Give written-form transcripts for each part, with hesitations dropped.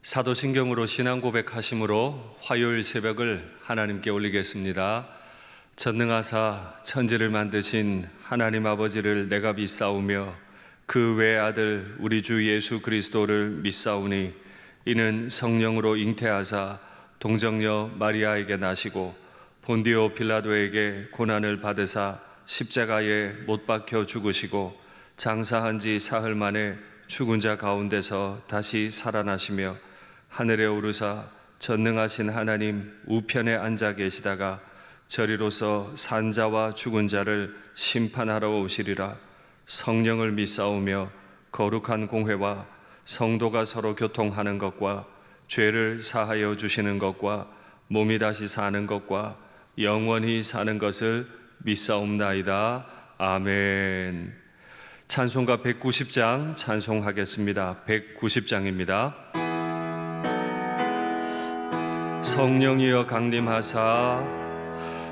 사도신경으로 신앙 고백하심으로 화요일 새벽을 하나님께 올리겠습니다. 전능하사 천지를 만드신 하나님 아버지를 내가 믿사오며 그 외아들 우리 주 예수 그리스도를 믿사오니 이는 성령으로 잉태하사 동정녀 마리아에게 나시고 본디오 빌라도에게 고난을 받으사 십자가에 못 박혀 죽으시고 장사한 지 사흘 만에 죽은 자 가운데서 다시 살아나시며 하늘에 오르사 전능하신 하나님 우편에 앉아 계시다가 저리로서 산자와 죽은 자를 심판하러 오시리라. 성령을 믿사오며 거룩한 공회와 성도가 서로 교통하는 것과 죄를 사하여 주시는 것과 몸이 다시 사는 것과 영원히 사는 것을 믿사옵나이다. 아멘. 찬송가 190장 찬송하겠습니다. 190장입니다. 성령이여 강림하사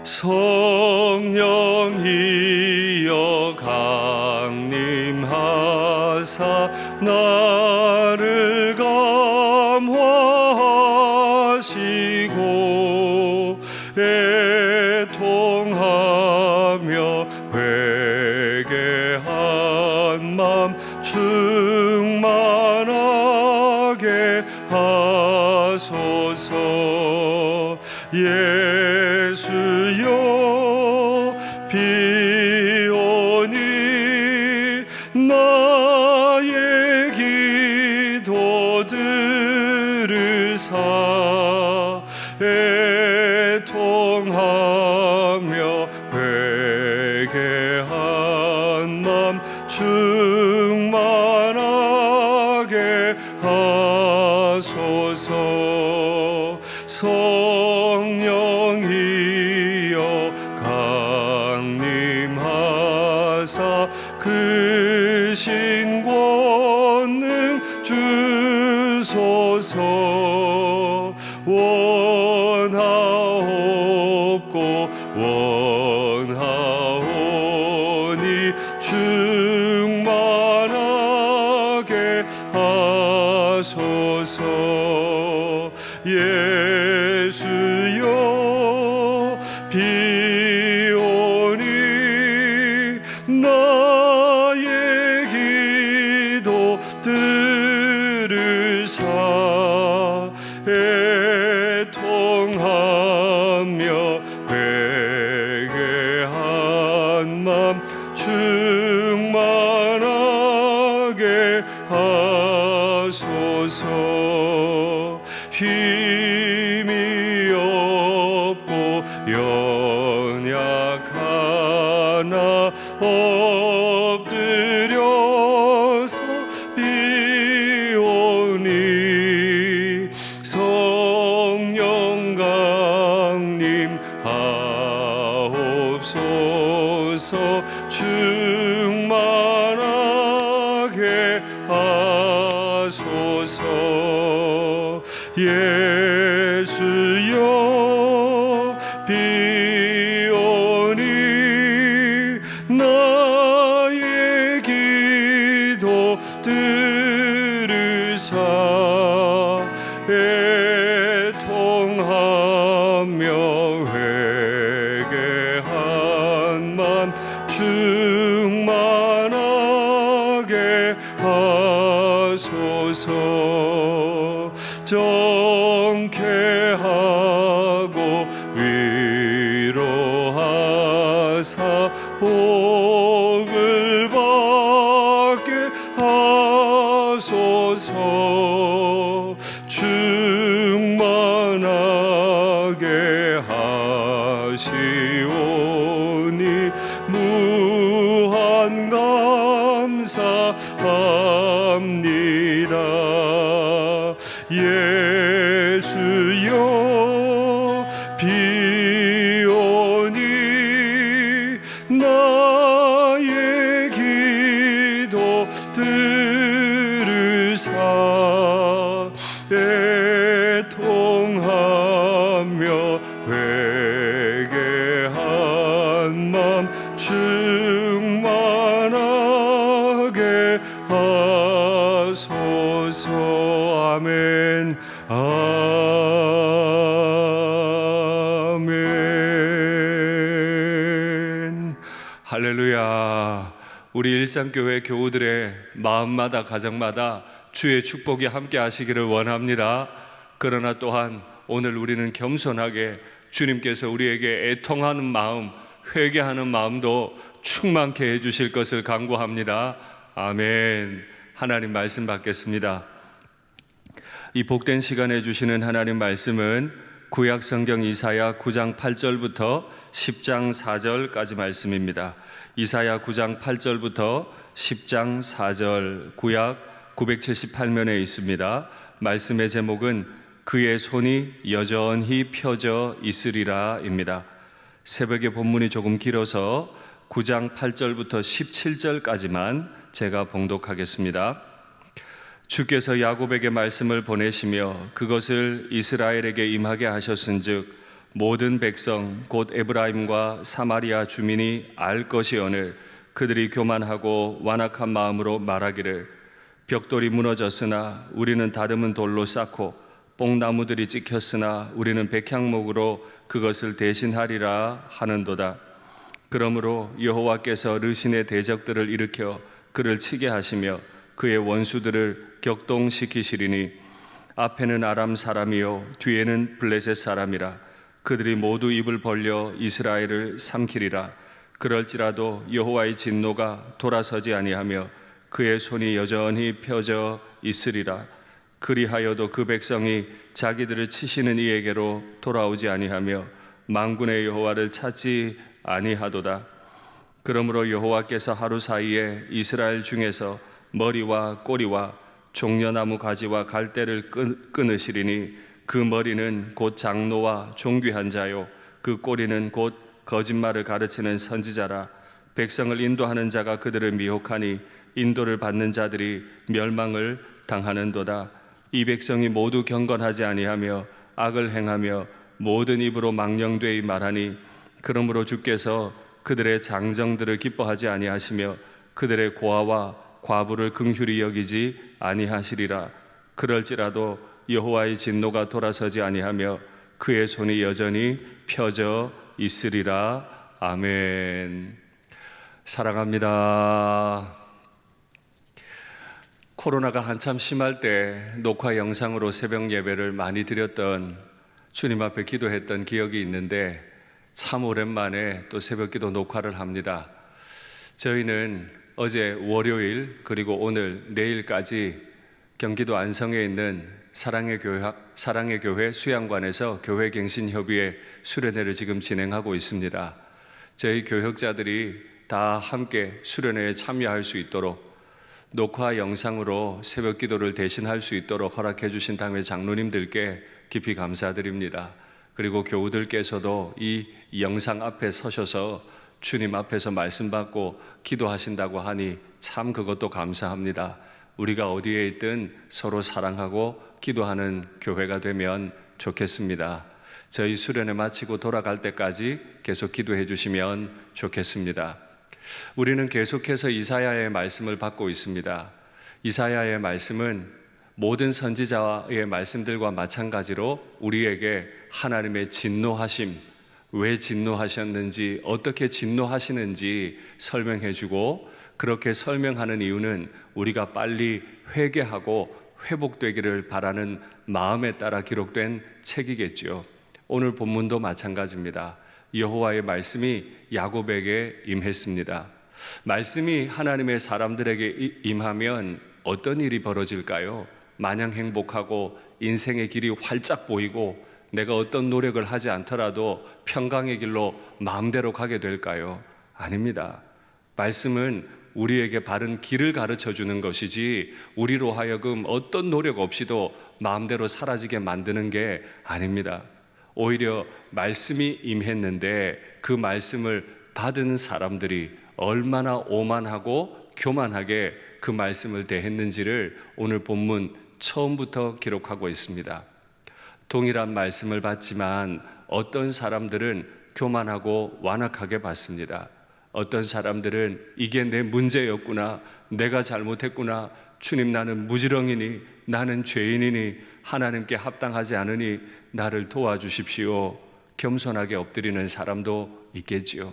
성령이여 강림하사 나를 감화하시고 애통하며 회개한 맘 충만하게 하소서. 예수여 비오니 나의 기도 들으사 애통하며 회개한 맘 충만하게 하소서. 성령이여 강림하사 그 신권능 주소서. 원하옵고 원하오니 충만하게 하소서. 예수여 비오니 나의 기도 들으사 애통하며 회개한 맘 충만하게 하소서. 힘이 없고 연약하나 엎드려서 비오니 성령 강림하옵소서. 충만하게 하소서. 예수여 비오니 나의 기도 들으사 애통하며 회개한 맘 충만하게 하소서. 정케하고 위로하사 복을 받게 하소서. 충만하게 하시오니 무한 감사합니다. 예수여 비오니 나의 기도 들으사 애통하며 회개한 맘 충만하게 하소서. 아멘. 아멘. 할렐루야. 우리 일상교회 교우들의 마음마다 가정마다 주의 축복이 함께 하시기를 원합니다. 그러나 또한 오늘 우리는 겸손하게 주님께서 우리에게 애통하는 마음, 회개하는 마음도 충만케 해주실 것을 간구합니다. 아멘. 하나님 말씀 받겠습니다. 이 복된 시간에 주시는 하나님 말씀은 구약 성경 이사야 9장 8절부터 10장 4절까지 말씀입니다. 이사야 9장 8절부터 10장 4절, 구약 978면에 있습니다. 말씀의 제목은 그의 손이 여전히 펴져 있으리라입니다. 새벽에 본문이 조금 길어서 9장 8절부터 17절까지만 제가 봉독하겠습니다. 주께서 야곱에게 말씀을 보내시며 그것을 이스라엘에게 임하게 하셨은즉 모든 백성 곧 에브라임과 사마리아 주민이 알 것이오늘 그들이 교만하고 완악한 마음으로 말하기를 벽돌이 무너졌으나 우리는 다듬은 돌로 쌓고 뽕나무들이 찍혔으나 우리는 백향목으로 그것을 대신하리라 하는도다. 그러므로 여호와께서 르신의 대적들을 일으켜 그를 치게 하시며 그의 원수들을 격동시키시리니 앞에는 아람 사람이요 뒤에는 블레셋 사람이라. 그들이 모두 입을 벌려 이스라엘을 삼키리라. 그럴지라도 여호와의 진노가 돌아서지 아니하며 그의 손이 여전히 펴져 있으리라. 그리하여도 그 백성이 자기들을 치시는 이에게로 돌아오지 아니하며 만군의 여호와를 찾지 아니하도다. 그러므로 여호와께서 하루 사이에 이스라엘 중에서 머리와 꼬리와 종려나무 가지와 갈대를 끊으시리니 그 머리는 곧 장로와 존귀한 자요 그 꼬리는 곧 거짓말을 가르치는 선지자라. 백성을 인도하는 자가 그들을 미혹하니 인도를 받는 자들이 멸망을 당하는도다. 이 백성이 모두 경건하지 아니하며 악을 행하며 모든 입으로 망령되이 말하니 그러므로 주께서 그들의 장정들을 기뻐하지 아니하시며 그들의 고아와 과부를 긍휼히 여기지 아니하시리라. 그럴지라도 여호와의 진노가 돌아서지 아니하며 그의 손이 여전히 펴져 있으리라. 아멘. 사랑합니다. 코로나가 한참 심할 때 녹화 영상으로 새벽 예배를 많이 드렸던 주님 앞에 기도했던 기억이 있는데 참 오랜만에 또 새벽 기도 녹화를 합니다. 저희는 어제 월요일 그리고 오늘 내일까지 경기도 안성에 있는 사랑의 교회 수양관에서 교회갱신협의회 수련회를 지금 진행하고 있습니다. 저희 교역자들이 다 함께 수련회에 참여할 수 있도록 녹화 영상으로 새벽 기도를 대신할 수 있도록 허락해 주신 당회 장로님들께 깊이 감사드립니다. 그리고 교우들께서도 이 영상 앞에 서셔서 주님 앞에서 말씀 받고 기도하신다고 하니 참 그것도 감사합니다. 우리가 어디에 있든 서로 사랑하고 기도하는 교회가 되면 좋겠습니다. 저희 수련회 마치고 돌아갈 때까지 계속 기도해 주시면 좋겠습니다. 우리는 계속해서 이사야의 말씀을 받고 있습니다. 이사야의 말씀은 모든 선지자의 말씀들과 마찬가지로 우리에게 하나님의 진노하심, 왜 진노하셨는지, 어떻게 진노하시는지 설명해 주고, 그렇게 설명하는 이유는 우리가 빨리 회개하고 회복되기를 바라는 마음에 따라 기록된 책이겠죠. 오늘 본문도 마찬가지입니다. 여호와의 말씀이 야곱에게 임했습니다. 말씀이 하나님의 사람들에게 임하면 어떤 일이 벌어질까요? 마냥 행복하고 인생의 길이 활짝 보이고 내가 어떤 노력을 하지 않더라도 평강의 길로 마음대로 가게 될까요? 아닙니다. 말씀은 우리에게 바른 길을 가르쳐 주는 것이지 우리로 하여금 어떤 노력 없이도 마음대로 사라지게 만드는 게 아닙니다. 오히려 말씀이 임했는데 그 말씀을 받은 사람들이 얼마나 오만하고 교만하게 그 말씀을 대했는지를 오늘 본문 처음부터 기록하고 있습니다. 동일한 말씀을 받지만 어떤 사람들은 교만하고 완악하게 받습니다. 어떤 사람들은 이게 내 문제였구나, 내가 잘못했구나, 주님 나는 무지렁이니, 나는 죄인이니, 하나님께 합당하지 않으니 나를 도와주십시오, 겸손하게 엎드리는 사람도 있겠지요.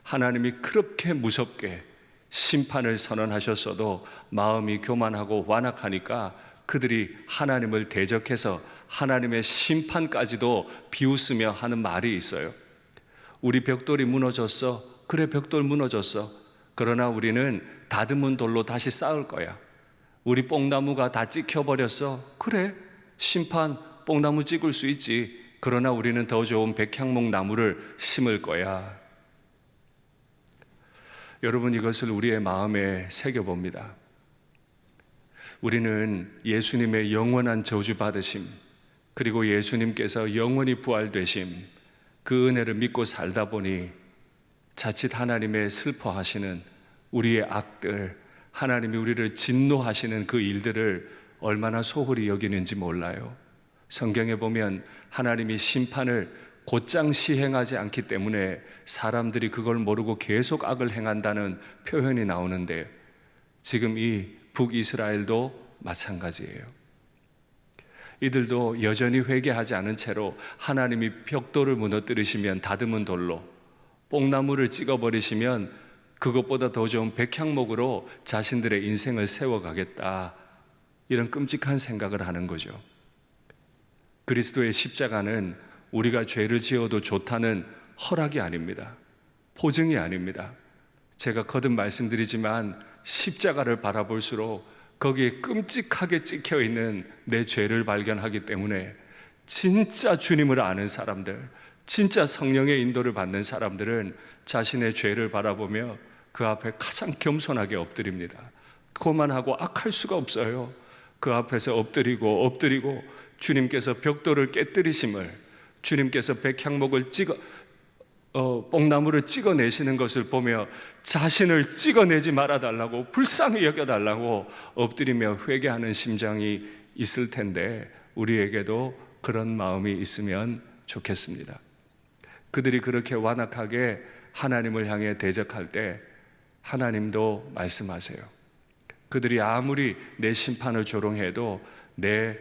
하나님이 그렇게 무섭게 심판을 선언하셨어도 마음이 교만하고 완악하니까 그들이 하나님을 대적해서 하나님의 심판까지도 비웃으며 하는 말이 있어요. 우리 벽돌이 무너졌어. 그래, 벽돌 무너졌어. 그러나 우리는 다듬은 돌로 다시 쌓을 거야. 우리 뽕나무가 다 찍혀버렸어. 그래, 심판 뽕나무 찍을 수 있지. 그러나 우리는 더 좋은 백향목 나무를 심을 거야. 여러분, 이것을 우리의 마음에 새겨봅니다. 우리는 예수님의 영원한 저주받으심, 그리고 예수님께서 영원히 부활되심, 그 은혜를 믿고 살다 보니 자칫 하나님의 슬퍼하시는 우리의 악들, 하나님이 우리를 진노하시는 그 일들을 얼마나 소홀히 여기는지 몰라요. 성경에 보면 하나님이 심판을 곧장 시행하지 않기 때문에 사람들이 그걸 모르고 계속 악을 행한다는 표현이 나오는데, 지금 이 북이스라엘도 마찬가지예요. 이들도 여전히 회개하지 않은 채로 하나님이 벽돌을 무너뜨리시면 다듬은 돌로, 뽕나무를 찍어버리시면 그것보다 더 좋은 백향목으로 자신들의 인생을 세워가겠다, 이런 끔찍한 생각을 하는 거죠. 그리스도의 십자가는 우리가 죄를 지어도 좋다는 허락이 아닙니다. 보증이 아닙니다. 제가 거듭 말씀드리지만 십자가를 바라볼수록 거기에 끔찍하게 찍혀있는 내 죄를 발견하기 때문에 진짜 주님을 아는 사람들, 진짜 성령의 인도를 받는 사람들은 자신의 죄를 바라보며 그 앞에 가장 겸손하게 엎드립니다. 그것만 하고 악할 수가 없어요. 그 앞에서 엎드리고 주님께서 벽돌을 깨뜨리심을, 주님께서 백향목을 뽕나무를 찍어내시는 것을 보며 자신을 찍어내지 말아달라고, 불쌍히 여겨달라고 엎드리며 회개하는 심정이 있을 텐데, 우리에게도 그런 마음이 있으면 좋겠습니다. 그들이 그렇게 완악하게 하나님을 향해 대적할 때 하나님도 말씀하세요. 그들이 아무리 내 심판을 조롱해도 내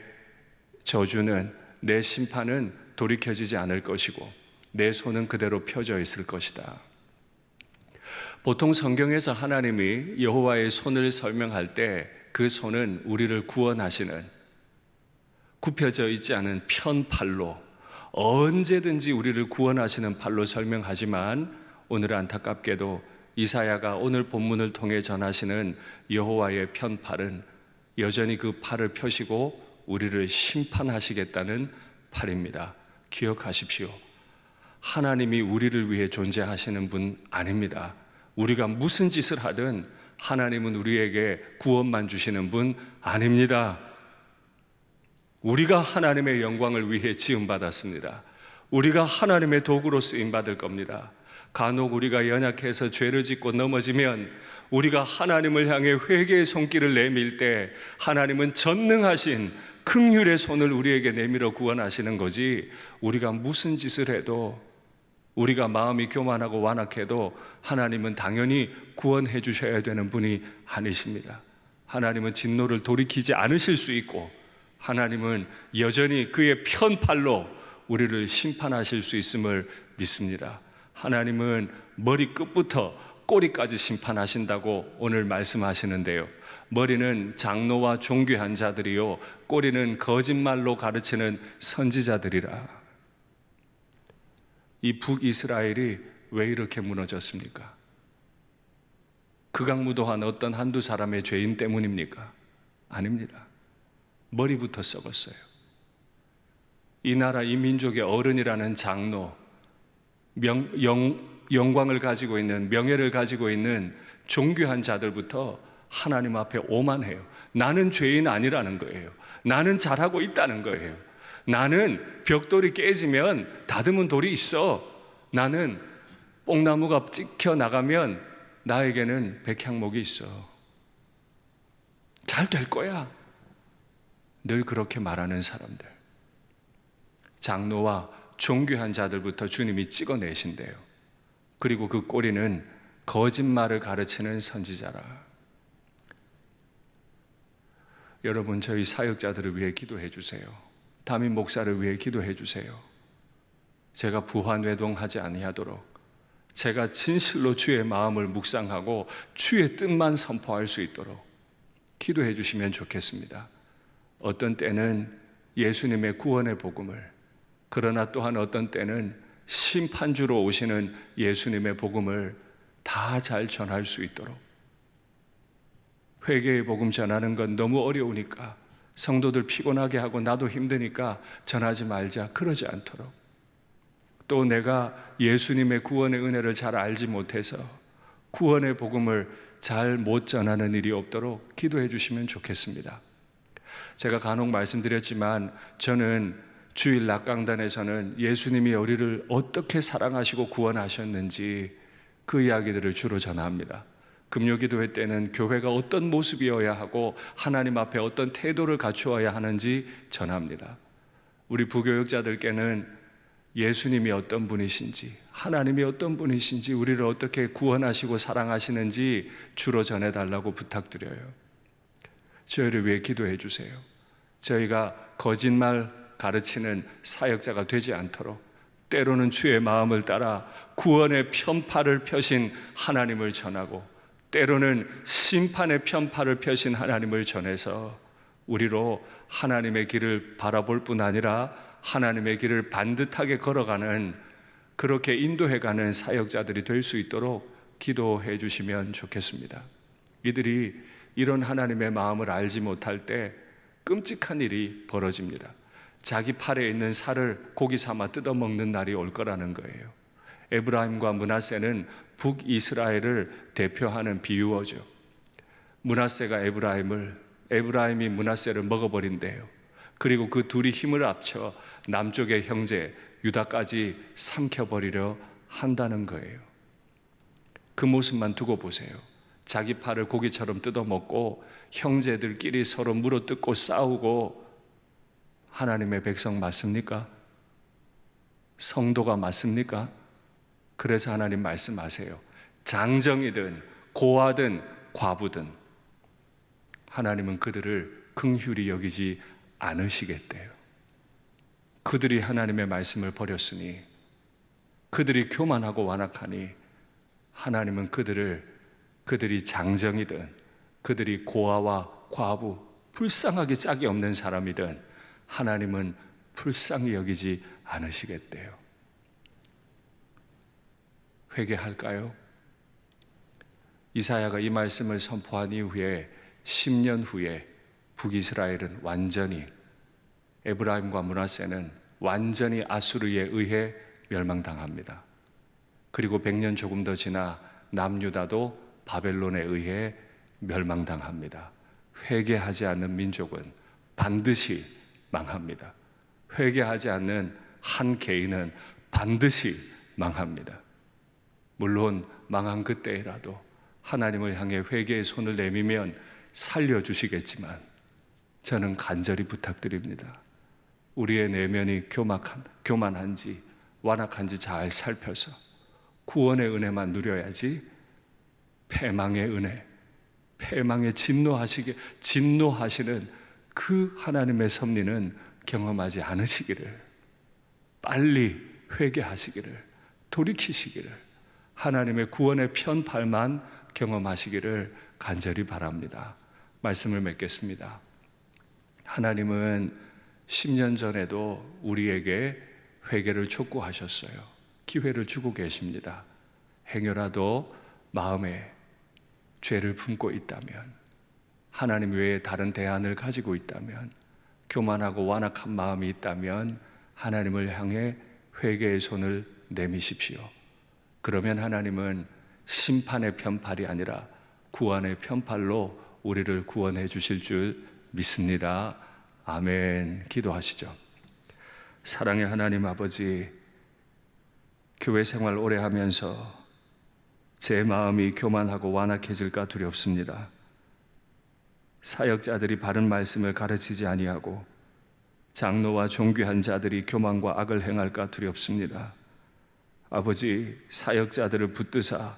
저주는, 내 심판은 돌이켜지지 않을 것이고 내 손은 그대로 펴져 있을 것이다. 보통 성경에서 하나님이 여호와의 손을 설명할 때 그 손은 우리를 구원하시는, 굽혀져 있지 않은 편팔로, 언제든지 우리를 구원하시는 팔로 설명하지만, 오늘 안타깝게도 이사야가 오늘 본문을 통해 전하시는 여호와의 편팔은 여전히 그 팔을 펴시고 우리를 심판하시겠다는 팔입니다. 기억하십시오. 하나님이 우리를 위해 존재하시는 분 아닙니다. 우리가 무슨 짓을 하든 하나님은 우리에게 구원만 주시는 분 아닙니다. 우리가 하나님의 영광을 위해 지음받았습니다. 우리가 하나님의 도구로 쓰임받을 겁니다. 간혹 우리가 연약해서 죄를 짓고 넘어지면 우리가 하나님을 향해 회개의 손길을 내밀 때 하나님은 전능하신 긍휼의 손을 우리에게 내밀어 구원하시는 거지, 우리가 무슨 짓을 해도, 우리가 마음이 교만하고 완악해도 하나님은 당연히 구원해 주셔야 되는 분이 아니십니다. 하나님은 진노를 돌이키지 않으실 수 있고 하나님은 여전히 그의 편팔로 우리를 심판하실 수 있음을 믿습니다. 하나님은 머리끝부터 꼬리까지 심판하신다고 오늘 말씀하시는데요, 머리는 장로와 종교한 자들이요, 꼬리는 거짓말로 가르치는 선지자들이라. 이 북이스라엘이 왜 이렇게 무너졌습니까? 극악무도한 어떤 한두 사람의 죄인 때문입니까? 아닙니다. 머리부터 썩었어요. 이 나라 이 민족의 어른이라는 장로, 영광을 가지고 있는, 명예를 가지고 있는 종교한 자들부터 하나님 앞에 오만해요. 나는 죄인 아니라는 거예요. 나는 잘하고 있다는 거예요. 나는 벽돌이 깨지면 다듬은 돌이 있어. 나는 뽕나무가 찍혀 나가면 나에게는 백향목이 있어. 잘 될 거야. 늘 그렇게 말하는 사람들, 장로와 종교한 자들부터 주님이 찍어내신대요. 그리고 그 꼬리는 거짓말을 가르치는 선지자라. 여러분, 저희 사역자들을 위해 기도해 주세요. 담임 목사를 위해 기도해 주세요. 제가 부환외동하지 아니하도록, 제가 진실로 주의 마음을 묵상하고 주의 뜻만 선포할 수 있도록 기도해 주시면 좋겠습니다. 어떤 때는 예수님의 구원의 복음을, 그러나 또한 어떤 때는 심판주로 오시는 예수님의 복음을 다 잘 전할 수 있도록. 회개의 복음 전하는 건 너무 어려우니까, 성도들 피곤하게 하고 나도 힘드니까 전하지 말자, 그러지 않도록. 또 내가 예수님의 구원의 은혜를 잘 알지 못해서 구원의 복음을 잘 못 전하는 일이 없도록 기도해 주시면 좋겠습니다. 제가 간혹 말씀드렸지만 저는 주일 낙강단에서는 예수님이 우리를 어떻게 사랑하시고 구원하셨는지 그 이야기들을 주로 전합니다. 금요기도회 때는 교회가 어떤 모습이어야 하고 하나님 앞에 어떤 태도를 갖추어야 하는지 전합니다. 우리 부교육자들께는 예수님이 어떤 분이신지, 하나님이 어떤 분이신지, 우리를 어떻게 구원하시고 사랑하시는지 주로 전해달라고 부탁드려요. 저희를 위해 기도해 주세요. 저희가 거짓말 가르치는 사역자가 되지 않도록, 때로는 주의 마음을 따라 구원의 편파를 펴신 하나님을 전하고, 때로는 심판의 편파를 펴신 하나님을 전해서 우리로 하나님의 길을 바라볼 뿐 아니라 하나님의 길을 반듯하게 걸어가는, 그렇게 인도해가는 사역자들이 될 수 있도록 기도해 주시면 좋겠습니다. 이들이 이런 하나님의 마음을 알지 못할 때 끔찍한 일이 벌어집니다. 자기 팔에 있는 살을 고기 삼아 뜯어먹는 날이 올 거라는 거예요. 에브라임과 므낫세는 북이스라엘을 대표하는 비유어죠. 므낫세가 에브라임이 므낫세를 먹어버린대요. 그리고 그 둘이 힘을 합쳐 남쪽의 형제 유다까지 삼켜버리려 한다는 거예요. 그 모습만 두고 보세요. 자기 팔을 고기처럼 뜯어먹고 형제들끼리 서로 물어뜯고 싸우고, 하나님의 백성 맞습니까? 성도가 맞습니까? 그래서 하나님 말씀하세요. 장정이든 고아든 과부든 하나님은 그들을 긍휼히 여기지 않으시겠대요. 그들이 하나님의 말씀을 버렸으니, 그들이 교만하고 완악하니 하나님은 그들이 장정이든 그들이 고아와 과부, 불쌍하게 짝이 없는 사람이든 하나님은 불쌍히 여기지 않으시겠대요. 회개할까요? 이사야가 이 말씀을 선포한 이후에 10년 후에 북이스라엘은 완전히, 에브라임과 므낫세는 완전히 아수르에 의해 멸망당합니다. 그리고 100년 조금 더 지나 남유다도 바벨론에 의해 멸망당합니다. 회개하지 않는 민족은 반드시 망합니다. 회개하지 않는 한 개인은 반드시 망합니다. 물론 망한 그때라도 하나님을 향해 회개의 손을 내미면 살려주시겠지만, 저는 간절히 부탁드립니다. 우리의 내면이 교만한지 완악한지 잘 살펴서 구원의 은혜만 누려야지, 패망의 은혜, 패망에 진노하시는 그 하나님의 섭리는 경험하지 않으시기를, 빨리 회개하시기를, 돌이키시기를, 하나님의 구원의 편팔만 경험하시기를 간절히 바랍니다. 말씀을 맺겠습니다. 하나님은 10년 전에도 우리에게 회개를 촉구하셨어요. 기회를 주고 계십니다. 행여라도 마음에 죄를 품고 있다면, 하나님 외에 다른 대안을 가지고 있다면, 교만하고 완악한 마음이 있다면 하나님을 향해 회개의 손을 내미십시오. 그러면 하나님은 심판의 편팔이 아니라 구원의 편팔로 우리를 구원해 주실 줄 믿습니다. 아멘. 기도하시죠. 사랑의 하나님 아버지, 교회 생활 오래 하면서 제 마음이 교만하고 완악해질까 두렵습니다. 사역자들이 바른 말씀을 가르치지 아니하고 장로와 존귀한 자들이 교만과 악을 행할까 두렵습니다. 아버지, 사역자들을 붙드사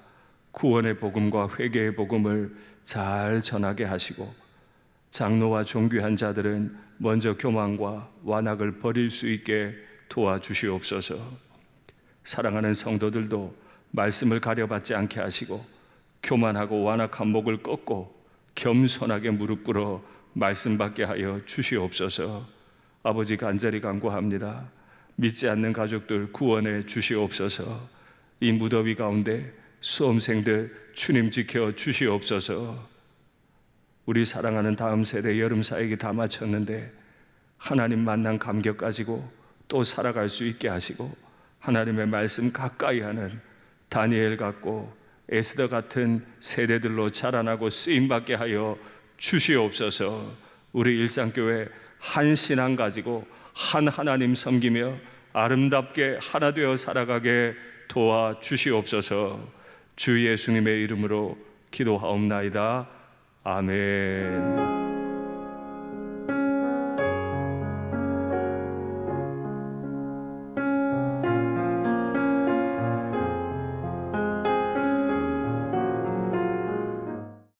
구원의 복음과 회개의 복음을 잘 전하게 하시고, 장로와 존귀한 자들은 먼저 교만과 완악을 버릴 수 있게 도와주시옵소서. 사랑하는 성도들도 말씀을 가려받지 않게 하시고, 교만하고 완악한 목을 꺾고 겸손하게 무릎 꿇어 말씀 받게 하여 주시옵소서. 아버지, 간절히 간구합니다. 믿지 않는 가족들 구원해 주시옵소서. 이 무더위 가운데 수험생들 주님 지켜 주시옵소서. 우리 사랑하는 다음 세대 여름 사역이 다 마쳤는데 하나님 만난 감격 가지고 또 살아갈 수 있게 하시고, 하나님의 말씀 가까이 하는 다니엘 같고 에스더 같은 세대들로 자라나고 쓰임받게 하여 주시옵소서. 우리 일상교회 한 신앙 가지고 한 하나님 섬기며 아름답게 하나 되어 살아가게 도와주시옵소서. 주 예수님의 이름으로 기도하옵나이다. 아멘.